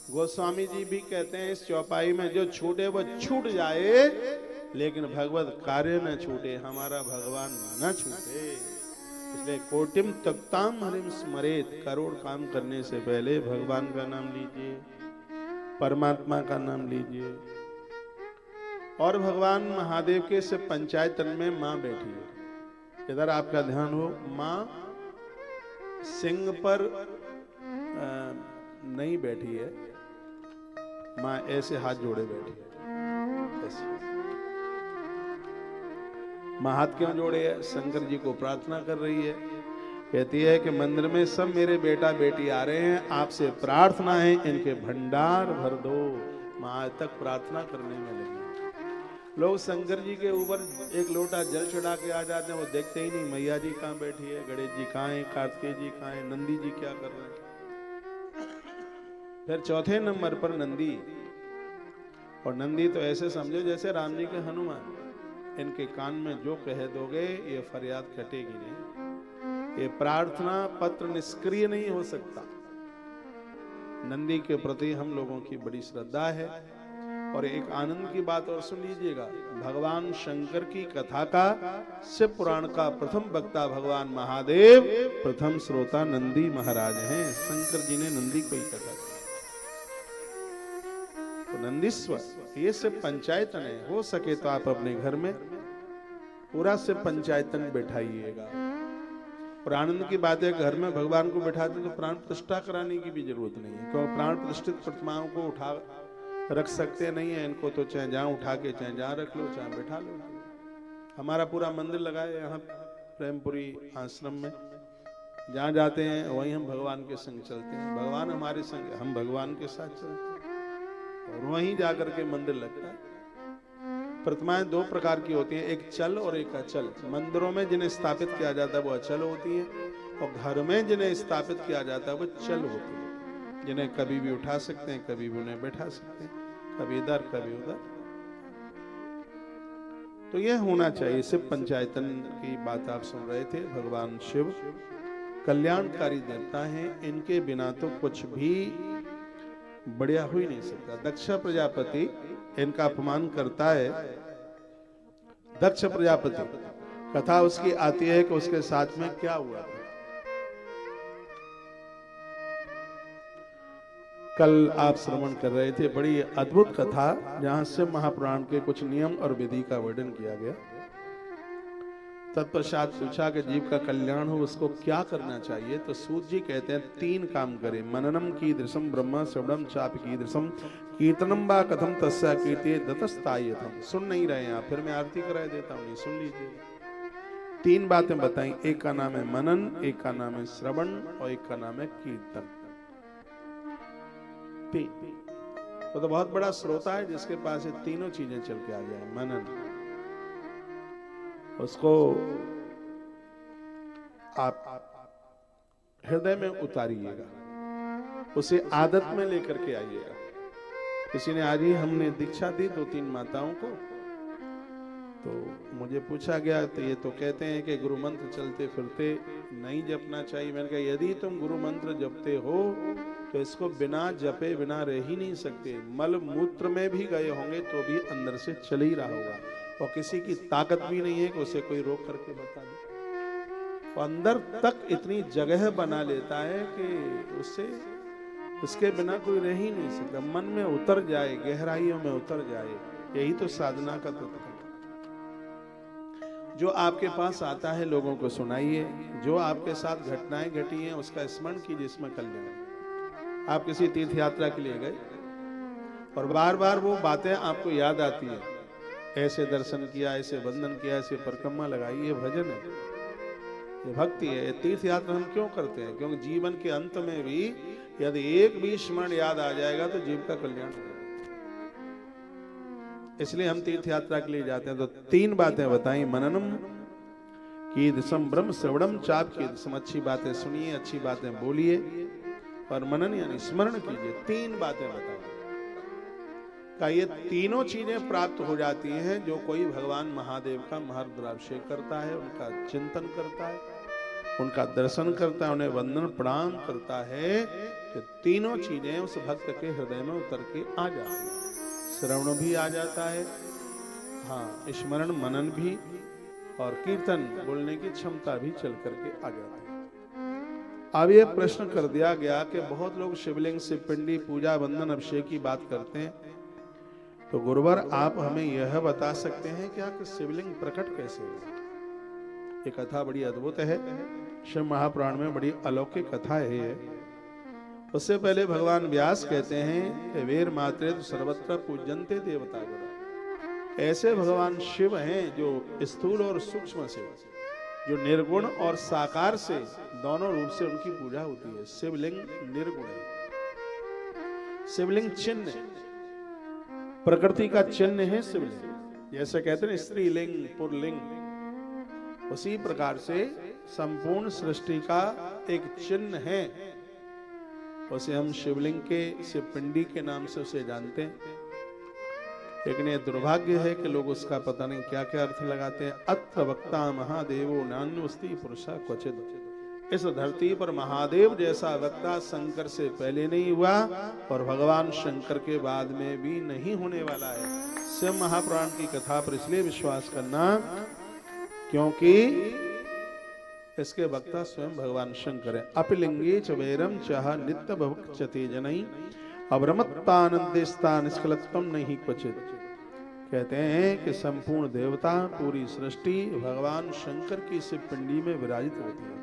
गोस्वामी जी भी कहते हैं इस चौपाई में जो छूटे वो छूट जाए, लेकिन भगवत कार्य न छूटे, हमारा भगवान न छूटे। इसलिए कोटिम तक्ताम हरिम स्मरेत, करोड़ काम करने से पहले भगवान का नाम लीजिए, परमात्मा का नाम लीजिए। और भगवान महादेव के से पंचायतन में मां बैठी है, इधर आपका ध्यान हो, मां सिंह पर नहीं बैठी है, मां ऐसे हाथ जोड़े बैठी है, ऐसे। मां हाथ क्यों जोड़े है? शंकर जी को प्रार्थना कर रही है, कहती है कि मंदिर में सब मेरे बेटा बेटी आ रहे हैं, आपसे प्रार्थना है इनके भंडार भर दो। मां आज तक प्रार्थना करने में लगी। लोग शंकर जी के ऊपर एक लोटा जल चढ़ा के आ जाते हैं, वो देखते ही नहीं मैया जी कहाँ बैठी है, गणेश जी कहाँ है, कार्तिकेय जी कहाँ है, नंदी जी क्या कर रहे हैं। फिर चौथे नंबर पर नंदी, और नंदी तो ऐसे समझो जैसे राम जी के हनुमान, इनके कान में जो कह दोगे ये फरियाद कटेगी नहीं, ये प्रार्थना पत्र निष्क्रिय नहीं हो सकता। नंदी के प्रति हम लोगों की बड़ी श्रद्धा है। और एक आनंद की बात और सुन लीजिएगा, भगवान शंकर की कथा का, शिव पुराण का प्रथम वक्ता भगवान महादेव, प्रथम श्रोता नंदी महाराज हैं। शंकर जी ने नंदी को ही कथा दी। तो नंदीश्वर ये सिर्फ पंचायतन है, हो सके तो आप अपने घर में पूरा सिर्फ पंचायतन बैठाइएगा। और आनंद की बात है, घर में भगवान को बैठाते तो प्राण प्रतिष्ठा कराने की भी जरूरत नहीं है, क्योंकि प्राण प्रतिष्ठित प्रतिमाओं को उठा रख सकते नहीं है, इनको तो चाहे जहां उठा के चाहे जहां रख लो, चाहे बैठा लो। हमारा पूरा मंदिर लगा है यहाँ प्रेमपुरी आश्रम में, जहां जाते हैं वहीं हम भगवान के संग चलते हैं, भगवान हमारे संग, हम भगवान के साथ चलते हैं, और वहीं जाकर के मंदिर लगता है। प्रतिमाएं दो प्रकार की होती हैं, एक चल और एक अचल। मंदिरों में जिन्हें स्थापित किया जाता है वो अचल होती है, और घर में जिन्हें स्थापित किया जाता है वो चल होती है, जिन्हें कभी भी उठा सकते हैं, कभी भी उन्हें बैठा सकते हैं, कभी इधर कभी उधर। तो यह होना चाहिए। सिर्फ पंचायतन की बात आप सुन रहे थे। भगवान शिव कल्याणकारी देवता हैं, इनके बिना तो कुछ भी बढ़िया हो ही नहीं सकता। दक्ष प्रजापति इनका अपमान करता है। दक्ष प्रजापति, कथा उसकी आती है कि उसके साथ में क्या हुआ था। कल आप श्रवण कर रहे थे, बड़ी अद्भुत कथा, जहां से महापुराण के कुछ नियम और विधि का वर्णन किया गया। तत्पश्चात पूछा कि जीव का कल्याण हो उसको क्या करना चाहिए, तो सूत जी कहते हैं 3 काम करें। मननम कीदृशम ब्रह्म श्रवणम चाप कीदृशम कीर्तनम बा कथम तस्या कीर्ति दतस्तायथम। सुन नहीं रहे हैं आप, फिर मैं आरती कराए देता हूं, नहीं सुन लीजिए। 3 बातें बताई, एक का नाम है मनन, एक का नाम है श्रवण, और एक का नाम है कीर्तन। वो तो बहुत बड़ा श्रोता है जिसके पास ये तीनों चीजें चल के आ जाए। मनन, उसको आप हृदय में उतारिएगा, उसे आदत में लेकर के आइएगा। किसी ने आज ही हमने दीक्षा दी 2-3 माताओं को, तो मुझे पूछा गया, तो ये तो कहते हैं कि गुरु मंत्र चलते फिरते नहीं जपना चाहिए। मैंने कहा यदि तुम गुरु मंत्र जपते हो तो इसको बिना जपे बिना रह ही नहीं सकते। मल मूत्र में भी गए होंगे तो भी अंदर से चल ही रहा होगा, और किसी की ताकत भी नहीं है कि उसे कोई रोक करके बता दे। तो अंदर तक इतनी जगह बना लेता है कि उसके बिना कोई रह ही नहीं सकता। मन में उतर जाए, गहराइयों में उतर जाए, यही तो साधना का तत्व है। जो आपके पास आता है लोगों को सुनाइए, जो आपके साथ घटनाएं घटी हैं उसका स्मरण कीजिए, इसमें कल्याण। आप किसी तीर्थ यात्रा के लिए गए और बार बार वो बातें आपको याद आती है, ऐसे दर्शन किया, ऐसे वंदन किया, ऐसे परिक्रमा लगाई, ये भजन है, ये भक्ति है। तीर्थ यात्रा हम क्यों करते हैं? क्योंकि जीवन के अंत में भी यदि एक भी स्मरण याद आ जाएगा तो जीव का कल्याण होगा। इसलिए हम तीर्थ यात्रा के लिए जाते हैं। तो 3 बातें बताई, मननम कीदृशम ब्रह्म श्रवणम चाप कीदृशम। अच्छी बातें सुनिए, अच्छी बातें बोलिए, और मनन यानी स्मरण कीजिए। 3 बातें बताई का ये तीनों चीजें प्राप्त हो जाती हैं जो कोई भगवान महादेव का महारुद्राभिषेक करता है, उनका चिंतन करता है, उनका दर्शन करता है, उन्हें वंदन प्रणाम करता है, कि तीनों चीजें उस भक्त के हृदय में उतर के आ जाती है। श्रवण भी आ जाता है, हाँ, स्मरण मनन भी, और कीर्तन बोलने की क्षमता भी चल करके आ जाती है। अब ये प्रश्न कर दिया गया कि बहुत लोग शिवलिंग से पिंडी पूजा वंदन अभिषेक की बात करते हैं, तो गुरुवर आप हमें यह बता सकते हैं क्या कि शिवलिंग प्रकट कैसे हुआ? ये कथा बड़ी अद्भुत है, शिव महापुराण में बड़ी अलौकिक कथा है ये। उससे पहले भगवान व्यास कहते हैं कि वीर मात्रे तो सर्वत्र पूजन्ते देवता गुरु। ऐसे भगवान शिव हैं जो स्थूल और सूक्ष्म से, जो निर्गुण और साकार से दोनों रूप से उनकी पूजा होती है। शिवलिंग निर्गुण है, शिवलिंग चिन्ह है, प्रकृति का चिन्ह है शिवलिंग। जैसे कहते हैं स्त्रीलिंग पुरलिंग, उसी प्रकार से संपूर्ण सृष्टि का एक चिन्ह है। उसे हम शिवलिंग के, शिवपिंडी के नाम से उसे जानते हैं। लेकिन ये दुर्भाग्य है कि लोग उसका पता नहीं क्या क्या अर्थ लगाते हैं। अत्र वक्ता महादेवो नान्योस्ति पुरुषा क्वचित्। इस धरती पर महादेव जैसा वक्ता शंकर से पहले नहीं हुआ और भगवान शंकर के बाद में भी नहीं होने वाला है। शिव महापुराण की कथा पर इसलिए विश्वास करना क्योंकि इसके वक्ता स्वयं भगवान शंकर है। अपिलिंगे च वैरम चाह नित्य भवक्षते जनई अब्रमत्तानंदे स्थान स्खलत्वम नहीं क्वचित। कहते हैं कि संपूर्ण देवता, पूरी सृष्टि भगवान शंकर की शिव पिंडी में विराजित होती है।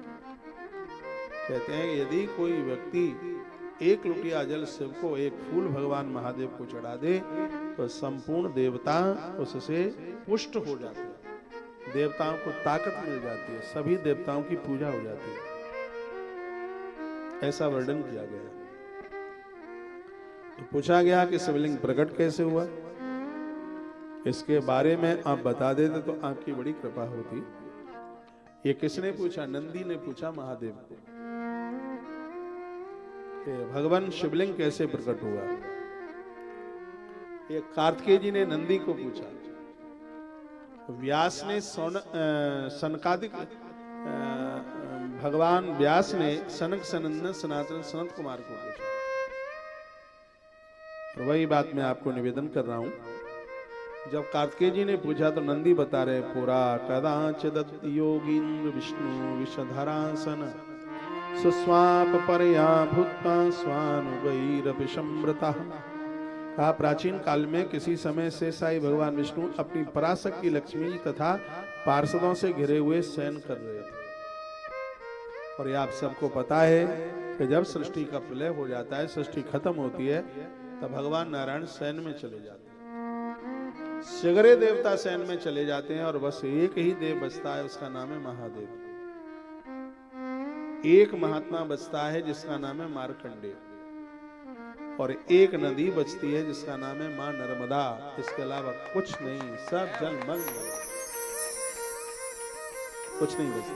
कहते हैं यदि कोई व्यक्ति एक लोटिया जल शिव को, एक फूल भगवान महादेव को चढ़ा दे तो संपूर्ण देवता उससे पुष्ट हो जाते हैं, देवताओं को ताकत मिल जाती है, सभी देवताओं की पूजा हो जाती है। ऐसा वर्णन किया गया। तो पूछा गया कि शिवलिंग प्रकट कैसे हुआ, इसके बारे में आप बता देते तो आपकी बड़ी कृपा होती। ये किसने पूछा? नंदी ने पूछा महादेव को कि भगवान शिवलिंग कैसे प्रकट हुआ। ये कार्तिकेय जी ने नंदी को पूछा, व्यास ने सनकादिक भगवान व्यास ने सनक सनंदन सनातन सनत कुमार को पूछा। और वही बात मैं आपको निवेदन कर रहा हूं। जब कार्तिकेय जी ने पूछा तो नंदी बता रहे, पुरा कदाचिद योगीन्द्र विष्णु विषधरासन सुस्वाप परया भूत्वा स्वानुगैरपि संवृतः। कहा प्राचीन काल में किसी समय से साई भगवान विष्णु अपनी पराशक्ति लक्ष्मी तथा पार्षदों से घिरे हुए शयन कर रहे थे। और ये आप सबको पता है कि जब सृष्टि का प्रलय हो जाता है, सृष्टि खत्म होती है, तब भगवान नारायण शयन में चले जाते हैं, सगरे देवता शयन में चले जाते हैं और बस एक ही देव बचता है, उसका नाम है महादेव। एक महात्मा बचता है जिसका नाम है मार्कंडेय, और एक नदी बचती है जिसका नाम है मां नर्मदा। इसके अलावा कुछ नहीं, सब जल मल, कुछ नहीं बचता।